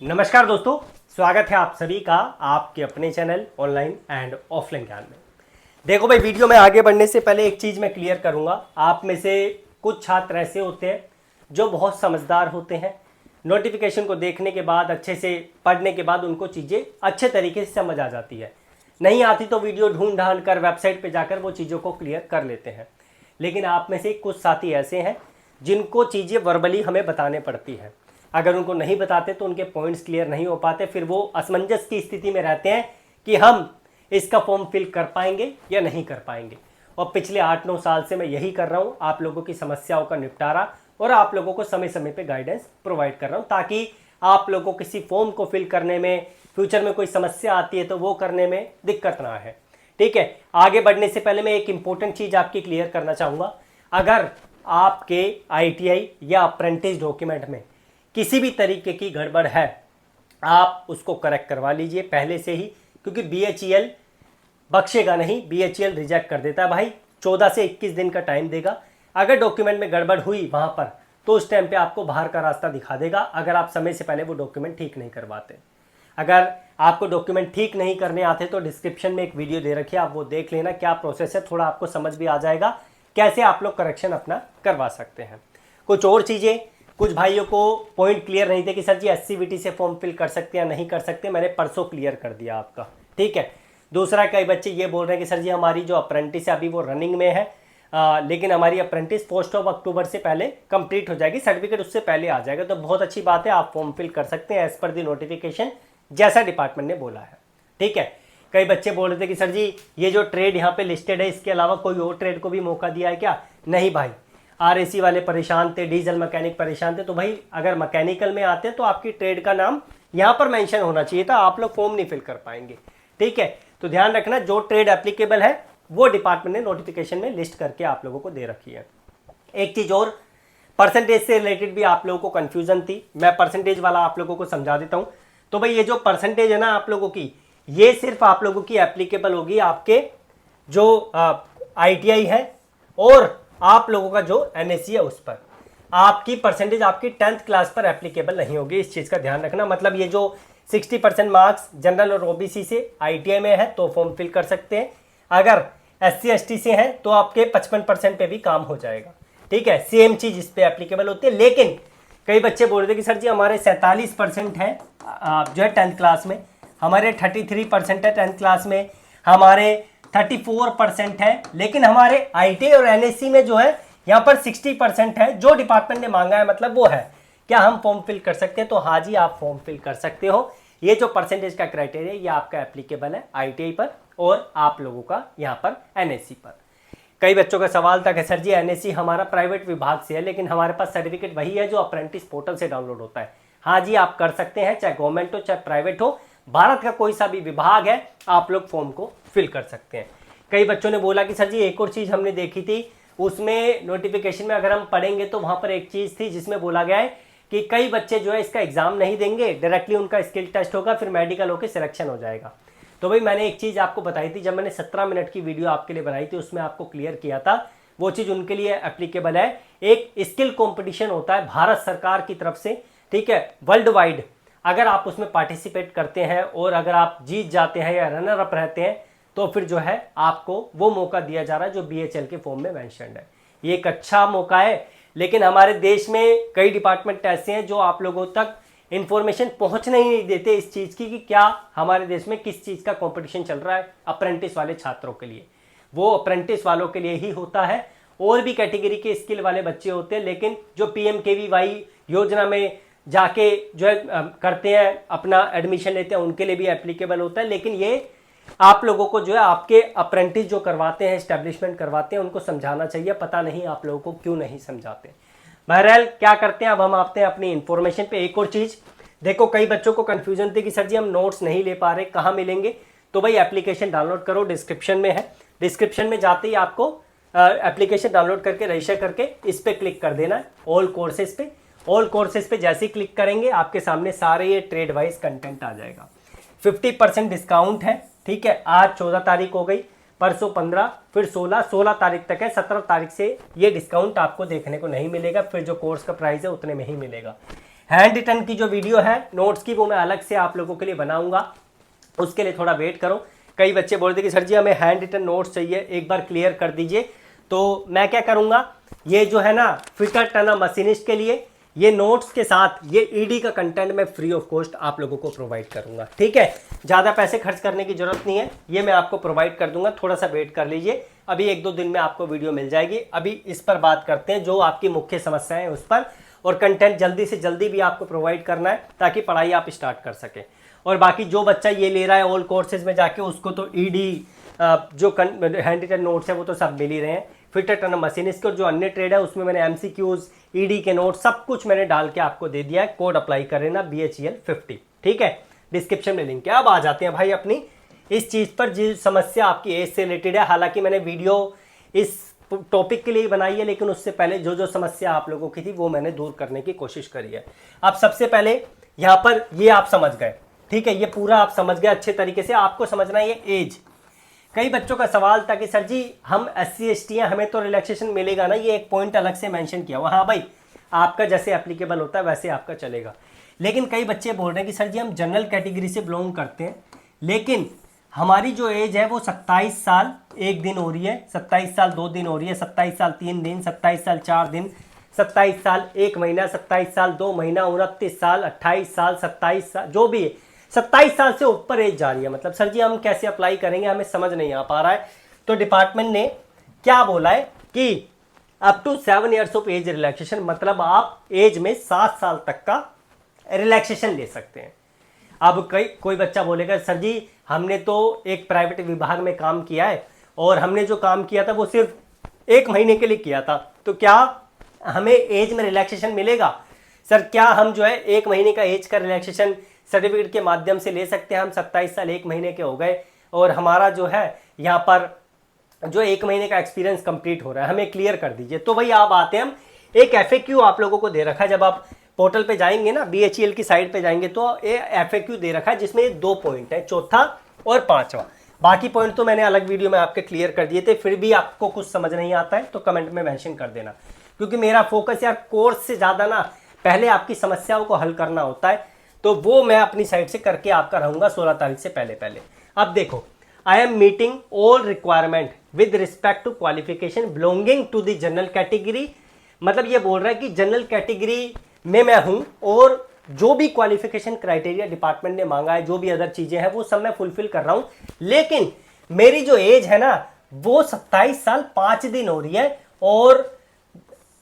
नमस्कार दोस्तों, स्वागत है आप सभी का आपके अपने चैनल ऑनलाइन एंड ऑफलाइन ज्ञान में। देखो भाई, वीडियो में आगे बढ़ने से पहले एक चीज़ मैं क्लियर करूंगा। आप में से कुछ छात्र ऐसे होते हैं जो बहुत समझदार होते हैं। नोटिफिकेशन को देखने के बाद, अच्छे से पढ़ने के बाद उनको चीज़ें अच्छे तरीके से समझ आ जाती है। नहीं आती तो वीडियो ढूंढ ढांड कर वेबसाइट पर जाकर वो चीज़ों को क्लियर कर लेते हैं। लेकिन आप में से कुछ साथी ऐसे हैं जिनको चीज़ें वर्बली हमें बताने पड़ती है। अगर उनको नहीं बताते तो उनके पॉइंट्स क्लियर नहीं हो पाते, फिर वो असमंजस की स्थिति में रहते हैं कि हम इसका फॉर्म फिल कर पाएंगे या नहीं कर पाएंगे। और पिछले 8-9 साल से मैं यही कर रहा हूँ, आप लोगों की समस्याओं का निपटारा और आप लोगों को समय समय पे गाइडेंस प्रोवाइड कर रहा हूँ, ताकि आप लोगों को किसी फॉर्म को फिल करने में फ्यूचर में कोई समस्या आती है तो वो करने में दिक्कत ना है। ठीक है, आगे बढ़ने से पहले मैं एक इंपॉर्टेंट चीज़ आपकी क्लियर करना चाहूँगा। अगर आपके ITI या अप्रेंटिस डॉक्यूमेंट में किसी भी तरीके की गड़बड़ है, आप उसको करेक्ट करवा लीजिए पहले से ही, क्योंकि BHEL बख्शेगा नहीं, BHEL रिजेक्ट कर देता है भाई। 14 से 21 दिन का टाइम देगा। अगर डॉक्यूमेंट में गड़बड़ हुई वहाँ पर तो उस टाइम पे आपको बाहर का रास्ता दिखा देगा, अगर आप समय से पहले वो डॉक्यूमेंट ठीक नहीं करवाते। अगर आपको डॉक्यूमेंट ठीक नहीं करने आते तो डिस्क्रिप्शन में एक वीडियो दे रखी है, आप वो देख लेना, क्या प्रोसेस है, थोड़ा आपको समझ भी आ जाएगा कैसे आप लोग करेक्शन अपना करवा सकते हैं। कुछ और चीज़ें, कुछ भाइयों को पॉइंट क्लियर नहीं थे कि सर जी SCVT से फॉर्म फिल कर सकते हैं या नहीं कर सकते, मैंने परसों क्लियर कर दिया आपका। ठीक है। दूसरा, कई बच्चे ये बोल रहे हैं कि सर जी हमारी जो अप्रेंटिस है अभी वो रनिंग में है, लेकिन हमारी अप्रेंटिस 1 अक्टूबर से पहले कंप्लीट हो जाएगी, सर्टिफिकेट उससे पहले आ जाएगा। तो बहुत अच्छी बात है, आप फॉर्म फिल कर सकते हैं एज पर दी नोटिफिकेशन, जैसा डिपार्टमेंट ने बोला है। ठीक है। कई बच्चे बोल रहे थे कि सर जी ये जो ट्रेड यहाँ पे लिस्टेड है इसके अलावा कोई और ट्रेड को भी मौका दिया है क्या? नहीं भाई, RAC वाले परेशान थे, डीजल मैकेनिक परेशान थे, तो भाई अगर मैकेनिकल में आते तो आपकी ट्रेड का नाम यहाँ पर मेंशन होना चाहिए था, आप लोग फॉर्म नहीं फिल कर पाएंगे। ठीक है, तो ध्यान रखना, जो ट्रेड एप्लीकेबल है वो डिपार्टमेंट ने नोटिफिकेशन में लिस्ट करके आप लोगों को दे रखी है। एक चीज़ और, परसेंटेज से रिलेटेड भी आप लोगों को कन्फ्यूजन थी, मैं परसेंटेज वाला आप लोगों को समझा देता हूँ। तो भाई ये जो परसेंटेज है ना आप लोगों की, ये सिर्फ आप लोगों की एप्लीकेबल होगी आपके जो ITI है और आप लोगों का जो NSE है उस पर। आपकी परसेंटेज आपकी 10th क्लास पर एप्लीकेबल नहीं होगी, इस चीज़ का ध्यान रखना। मतलब ये जो 60% मार्क्स जनरल और OBC से ITI में है तो फॉर्म फिल कर सकते हैं, अगर SC ST से हैं तो आपके 55% पे भी काम हो जाएगा। ठीक है, सेम चीज़ इस पर एप्लीकेबल होती है। लेकिन कई बच्चे बोल रहे थे कि सर जी हमारे 47% है जो है 10th क्लास में, हमारे 33% है 10th क्लास में, हमारे 34% है, लेकिन हमारे ITI और NSE में जो है यहाँ पर 60% है, जो डिपार्टमेंट ने मांगा है मतलब वो है। क्या हम फॉर्म फिल कर सकते हैं? तो हाँ जी, आप फॉर्म फिल कर सकते हो। ये जो परसेंटेज का क्राइटेरिया ये आपका एप्लीकेबल है ITI पर और आप लोगों का यहाँ पर NSE पर। कई बच्चों का सवाल था कि सर जी NSE हमारा प्राइवेट विभाग से है, लेकिन हमारे पास सर्टिफिकेट वही है जो अप्रेंटिस पोर्टल से डाउनलोड होता है। हाँ जी, आप कर सकते हैं, चाहे गवर्नमेंट हो चाहे प्राइवेट हो, भारत का कोई सा भी विभाग है, आप लोग फॉर्म को फिल कर सकते हैं। कई बच्चों ने बोला कि सर जी एक और चीज़ हमने देखी थी, उसमें नोटिफिकेशन में अगर हम पढ़ेंगे तो वहाँ पर एक चीज़ थी जिसमें बोला गया है कि कई बच्चे जो है इसका एग्ज़ाम नहीं देंगे, डायरेक्टली उनका स्किल टेस्ट होगा, फिर मेडिकल होकर सिलेक्शन हो जाएगा। तो भाई मैंने एक चीज़ आपको बताई थी, जब मैंने 17 मिनट की वीडियो आपके लिए बनाई थी उसमें आपको क्लियर किया था, वो चीज़ उनके लिए एप्लीकेबल है। एक स्किल कॉम्पिटिशन होता है भारत सरकार की तरफ से, ठीक है, वर्ल्ड वाइड। अगर आप उसमें पार्टिसिपेट करते हैं और अगर आप जीत जाते हैं या रनर अप रहते हैं तो फिर जो है आपको वो मौका दिया जा रहा है जो BHEL के फॉर्म में मेंशन्ड है। ये एक अच्छा मौका है, लेकिन हमारे देश में कई डिपार्टमेंट ऐसे हैं जो आप लोगों तक इन्फॉर्मेशन पहुंचने ही नहीं देते इस चीज़ की कि क्या हमारे देश में किस चीज़ का कंपटीशन चल रहा है अप्रेंटिस वाले छात्रों के लिए। वो अप्रेंटिस वालों के लिए ही होता है, और भी कैटेगरी के स्किल वाले बच्चे होते हैं, लेकिन जो PMKVY योजना में जाके जो है करते हैं, अपना एडमिशन लेते हैं, उनके लिए भी एप्लीकेबल होता है। लेकिन ये आप लोगों को जो है आपके अप्रेंटिस जो करवाते हैं, एस्टेब्लिशमेंट करवाते हैं, उनको समझाना चाहिए। पता नहीं आप लोगों को क्यों नहीं समझाते। बहरहाल क्या करते हैं, अब हम आते हैं अपनी इन्फॉर्मेशन पे। एक और चीज़ देखो, कई बच्चों को कन्फ्यूजन थी कि सर जी हम नोट्स नहीं ले पा रहे, कहाँ मिलेंगे? तो भाई एप्लीकेशन डाउनलोड करो, डिस्क्रिप्शन में है। डिस्क्रिप्शन में जाते ही आपको एप्लीकेशन डाउनलोड करके रजिस्टर करके इस पर क्लिक कर देना है, ऑल कोर्सेज पे। ऑल कोर्सेज पे जैसे ही क्लिक करेंगे आपके सामने सारे ये ट्रेड वाइज कंटेंट आ जाएगा। 50% डिस्काउंट है। ठीक है, आज 14 तारीख हो गई, परसों 15, फिर 16 तारीख तक है। 17 तारीख से ये डिस्काउंट आपको देखने को नहीं मिलेगा, फिर जो कोर्स का प्राइस है उतने में ही मिलेगा। हैंड रिटन की जो वीडियो है नोट्स की वो मैं अलग से आप लोगों के लिए बनाऊंगा, उसके लिए थोड़ा वेट करो। कई बच्चे बोल रहे थे कि सर जी हमें हैंड रिटन नोट्स चाहिए, एक बार क्लियर कर दीजिए। तो मैं क्या करूंगा, ये जो है ना फिटर टर्नर मशीनिस्ट के लिए ये नोट्स के साथ ये ईडी का कंटेंट मैं फ्री ऑफ कॉस्ट आप लोगों को प्रोवाइड करूंगा, ठीक है। ज़्यादा पैसे खर्च करने की जरूरत नहीं है, ये मैं आपको प्रोवाइड कर दूंगा, थोड़ा सा वेट कर लीजिए, अभी 1-2 दिन में आपको वीडियो मिल जाएगी। अभी इस पर बात करते हैं जो आपकी मुख्य समस्याएं हैं उस पर, और कंटेंट जल्दी से जल्दी भी आपको प्रोवाइड करना है ताकि पढ़ाई आप स्टार्ट कर सकें। और बाकी जो बच्चा ये ले रहा है ऑल कोर्सेज में जाके, उसको तो ईडी जो हैंड रिटन नोट्स है वो तो सब मिल ही रहे हैं। फिटर टर्नर मशीनिस्ट के और जो अन्य ट्रेड है उसमें मैंने एमसीक्यूज, ईडी के नोट सब कुछ मैंने डाल के आपको दे दिया है। कोड अप्लाई कर लेना BHEL50, ठीक है, डिस्क्रिप्शन में लिंक है। अब आ जाते हैं भाई अपनी इस चीज़ पर जो समस्या आपकी एज से रिलेटेड है। हालांकि मैंने वीडियो इस टॉपिक के लिए बनाई है, लेकिन उससे पहले जो जो समस्या आप लोगों की थी वो मैंने दूर करने की कोशिश करी है। अब सबसे पहले यहाँ पर ये आप समझ गए, ठीक है, ये पूरा आप समझ गए अच्छे तरीके से। आपको समझना है ये एज। कई बच्चों का सवाल था कि सर जी हम SC ST हैं, हमें तो रिलैक्सेशन मिलेगा ना, ये एक पॉइंट अलग से मेंशन किया हुआ। हाँ भाई, आपका जैसे एप्लीकेबल होता है वैसे आपका चलेगा। लेकिन कई बच्चे बोल रहे हैं कि सर जी हम जनरल कैटेगरी से बिलोंग करते हैं, लेकिन हमारी जो एज है वो 27 साल 1 दिन हो रही है, 27 साल 2 दिन हो रही है, 27 साल 3 दिन, 27 साल 4 दिन, 27 साल 1 महीना, 27 साल 2 महीना, 29 साल, 28 साल, 27 साल, जो भी है 27 साल से ऊपर एज जा रही है। मतलब सर जी हम कैसे अप्लाई करेंगे, हमें समझ नहीं आ पा रहा है। तो डिपार्टमेंट ने क्या बोला है कि up to 7 years of age relaxation, मतलब आप एज में 7 साल तक का रिलैक्सेशन ले सकते हैं। अब कोई बच्चा बोलेगा सर जी हमने तो एक प्राइवेट विभाग में काम किया है और हमने जो काम किया था वो सिर्फ 1 महीने के लिए किया था, तो क्या हमें एज में रिलैक्सेशन मिलेगा? सर क्या हम जो है 1 महीने का एज का रिलैक्सेशन सर्टिफिकेट के माध्यम से ले सकते हैं? हम 27 साल 1 महीने के हो गए और हमारा जो है यहाँ पर जो 1 महीने का एक्सपीरियंस कंप्लीट हो रहा है, हमें क्लियर कर दीजिए। तो भाई आप आते हैं, हम एक FAQ आप लोगों को दे रखा है। जब आप पोर्टल पे जाएंगे ना, BHEL की साइट पे जाएंगे तो ये FAQ दे रखा है जिसमें 2 पॉइंट है, चौथा और 5वां। बाकी पॉइंट तो मैंने अलग वीडियो में आपके क्लियर कर दिए थे। फिर भी आपको कुछ समझ नहीं आता है तो कमेंट में मेंशन कर देना, क्योंकि मेरा फोकस यार कोर्स से ज़्यादा ना पहले आपकी समस्याओं को हल करना होता है, तो वो मैं अपनी साइड से करके आपका रहूंगा 16 तारीख से पहले। अब देखो, I am meeting all requirement with respect to qualification belonging to the general category. मतलब ये बोल रहा है कि जनरल कैटेगरी में मैं हूं और जो भी क्वालिफिकेशन क्राइटेरिया डिपार्टमेंट ने मांगा है, जो भी अदर चीजें हैं वो सब मैं फुलफिल कर रहा हूं, लेकिन मेरी जो एज है ना वो 27 साल 5 दिन हो रही है और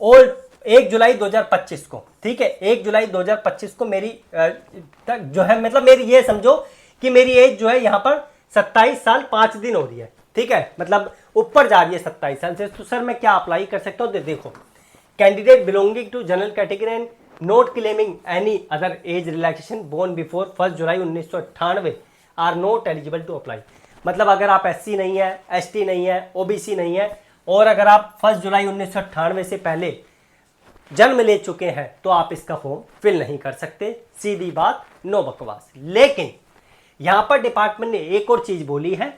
1 जुलाई 2025 को, ठीक है, 1 जुलाई 2025 को मेरी जो है, मतलब मेरी ये समझो कि मेरी एज जो है यहाँ पर 27 साल 5 दिन हो रही है, ठीक है, मतलब ऊपर जा रही है 27 साल से। तो सर मैं क्या अप्लाई कर सकता हूँ? देखो, candidate belonging to general category and not claiming any other age relaxation born before 1 July 1998 are not eligible to apply. मतलब अगर आप SC नहीं है, ST नहीं है, OBC नहीं है और अगर आप 1 जुलाई 1998 से पहले जन्म ले चुके हैं तो आप इसका फॉर्म फिल नहीं कर सकते। सीधी बात, नो बकवास। लेकिन यहां पर डिपार्टमेंट ने एक और चीज बोली है,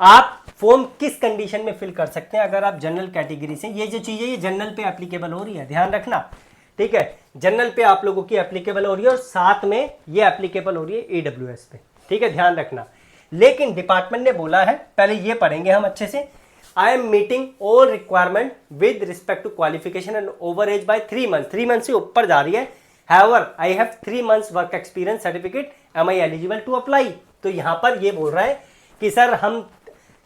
आप फॉर्म किस कंडीशन में फिल कर सकते हैं अगर आप जनरल कैटेगरी से। ये जो चीज है ये जनरल पे एप्लीकेबल हो रही है, ध्यान रखना, ठीक है, जनरल पे आप लोगों की एप्लीकेबल हो रही है और साथ में ये एप्लीकेबल हो रही है EWS पे, ठीक है, ध्यान रखना। लेकिन डिपार्टमेंट ने बोला है, पहले ये पढ़ेंगे हम अच्छे से, I am meeting all requirement with respect to qualification and over age by 3 months. 3 month से ऊपर जा रही है। However, I have 3 months work experience certificate, am I eligible to apply? तो यहाँ पर ये बोल रहा है कि सर हम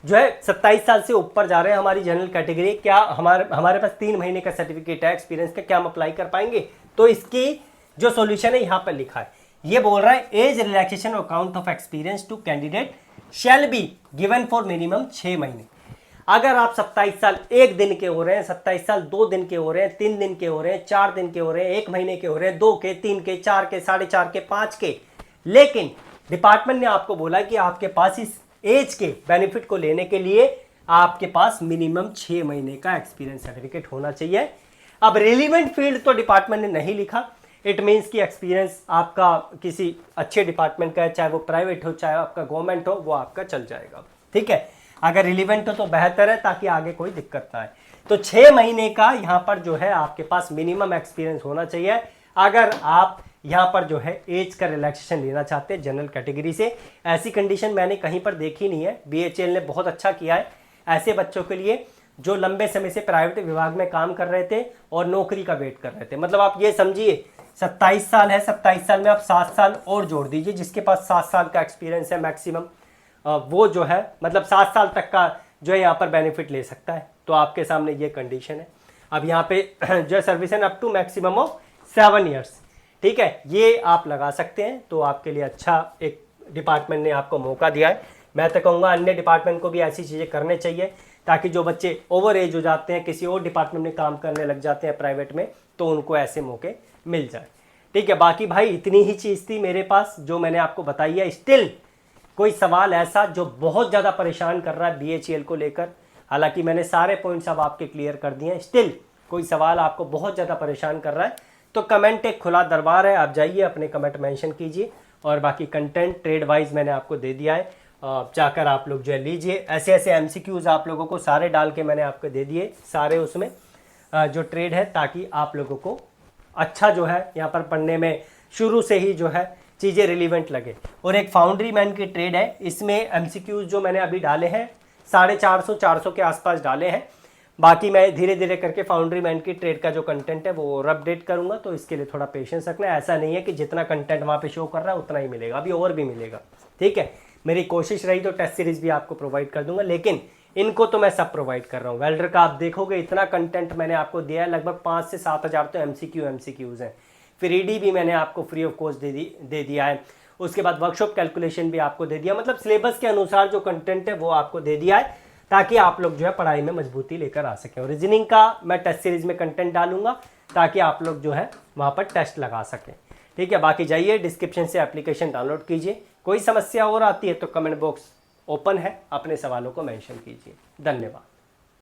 जो है 27 साल से ऊपर जा रहे हैं, हमारी जनरल कैटेगरी, क्या हमारे पास 3 महीने का सर्टिफिकेट है एक्सपीरियंस का, क्या हम अप्लाई कर पाएंगे? तो इसकी जो सॉल्यूशन है यहाँ पर लिखा है, ये बोल रहा है age relaxation account of experience to candidate shall be given for minimum 6 महीने। अगर आप 27 साल 1 दिन के हो रहे हैं, 27 साल 2 दिन के हो रहे हैं, 3 दिन के हो रहे हैं, 4 दिन के हो रहे हैं, 1 महीने के हो रहे हैं, 2 के, 3 के, 4 के, 4.5 के, 5 के, लेकिन डिपार्टमेंट ने आपको बोला कि आपके पास इस एज के बेनिफिट को लेने के लिए आपके पास मिनिमम 6 महीने का एक्सपीरियंस सर्टिफिकेट होना चाहिए। अब रिलीवेंट फील्ड तो डिपार्टमेंट ने नहीं लिखा, इट मीन्स कि एक्सपीरियंस आपका किसी अच्छे डिपार्टमेंट का है, चाहे वो प्राइवेट हो चाहे आपका गवर्नमेंट हो, वो आपका चल जाएगा, ठीक है। अगर रिलीवेंट हो तो बेहतर है ताकि आगे कोई दिक्कत ना आए। तो 6 महीने का यहाँ पर जो है आपके पास मिनिमम एक्सपीरियंस होना चाहिए। अगर आप यहाँ पर जो है एज का रिलैक्सेशन लेना चाहते हैं जनरल कैटेगरी से। ऐसी कंडीशन मैंने कहीं पर देखी नहीं है, BHEL ने बहुत अच्छा किया है ऐसे बच्चों के लिए जो लंबे समय से प्राइवेट विभाग में काम कर रहे थे और नौकरी का वेट कर रहे थे। मतलब आप ये समझिए 27 साल है, 27 साल में आप 7 साल और जोड़ दीजिए, जिसके पास 7 साल का एक्सपीरियंस है मैक्सिमम, वो जो है मतलब 7 साल तक का जो है यहाँ पर बेनिफिट ले सकता है। तो आपके सामने ये कंडीशन है। अब यहाँ पे जो है service up to maximum of 7 years, ठीक है, ये आप लगा सकते हैं। तो आपके लिए अच्छा एक डिपार्टमेंट ने आपको मौका दिया है। मैं तो कहूँगा अन्य डिपार्टमेंट को भी ऐसी चीज़ें करने चाहिए ताकि जो बच्चे ओवर एज हो जाते हैं, किसी और डिपार्टमेंट में काम करने लग जाते हैं प्राइवेट में, तो उनको ऐसे मौके मिल जाए। ठीक है, बाकी भाई इतनी ही चीज़ थी मेरे पास जो मैंने आपको बताई है। स्टिल कोई सवाल ऐसा जो बहुत ज़्यादा परेशान कर रहा है BHEL को लेकर, हालांकि मैंने सारे पॉइंट्स अब आपके क्लियर कर दिए हैं, स्टिल कोई सवाल आपको बहुत ज़्यादा परेशान कर रहा है तो कमेंट एक खुला दरबार है, आप जाइए अपने कमेंट मेंशन कीजिए। और बाकी कंटेंट ट्रेड वाइज मैंने आपको दे दिया है, जाकर आप लोग जो है लीजिए। ऐसे ऐसे MCQs आप लोगों को सारे डाल के मैंने आपको दे दिए सारे उसमें जो ट्रेड है, ताकि आप लोगों को अच्छा जो है यहाँ पर पढ़ने में शुरू से ही जो है चीज़ें रिलीवेंट लगे। और एक फाउंड्री मैन की ट्रेड है, इसमें MCQs जो मैंने अभी डाले हैं 450 के आसपास डाले हैं। बाकी मैं धीरे धीरे करके फाउंड्री मैन की ट्रेड का जो कंटेंट है वो और अपडेट करूंगा, तो इसके लिए थोड़ा पेशेंस रखना है। ऐसा नहीं है कि जितना कंटेंट वहाँ पे शो कर रहा है उतना ही मिलेगा, अभी और भी मिलेगा। ठीक है, मेरी कोशिश रही तो टेस्ट सीरीज भी आपको प्रोवाइड कर दूंगा, लेकिन इनको तो मैं सब प्रोवाइड कर रहा हूँ। वेल्डर का आप देखोगे इतना कंटेंट मैंने आपको दिया है, लगभग 5 से 7 हज़ार तो MCQs हैं। फिर ED भी मैंने आपको फ्री ऑफ कॉस्ट दे दिया है। उसके बाद वर्कशॉप कैलकुलेशन भी आपको दे दिया, मतलब सिलेबस के अनुसार जो कंटेंट है वो आपको दे दिया है, ताकि आप लोग जो है पढ़ाई में मजबूती लेकर आ सकें। और रीजनिंग का मैं टेस्ट सीरीज में कंटेंट डालूंगा ताकि आप लोग जो है वहाँ पर टेस्ट लगा सकें। ठीक है, बाकी जाइए डिस्क्रिप्शन से एप्लीकेशन डाउनलोड कीजिए। कोई समस्या और आती है तो कमेंट बॉक्स ओपन है, अपने सवालों को मेंशन कीजिए। धन्यवाद।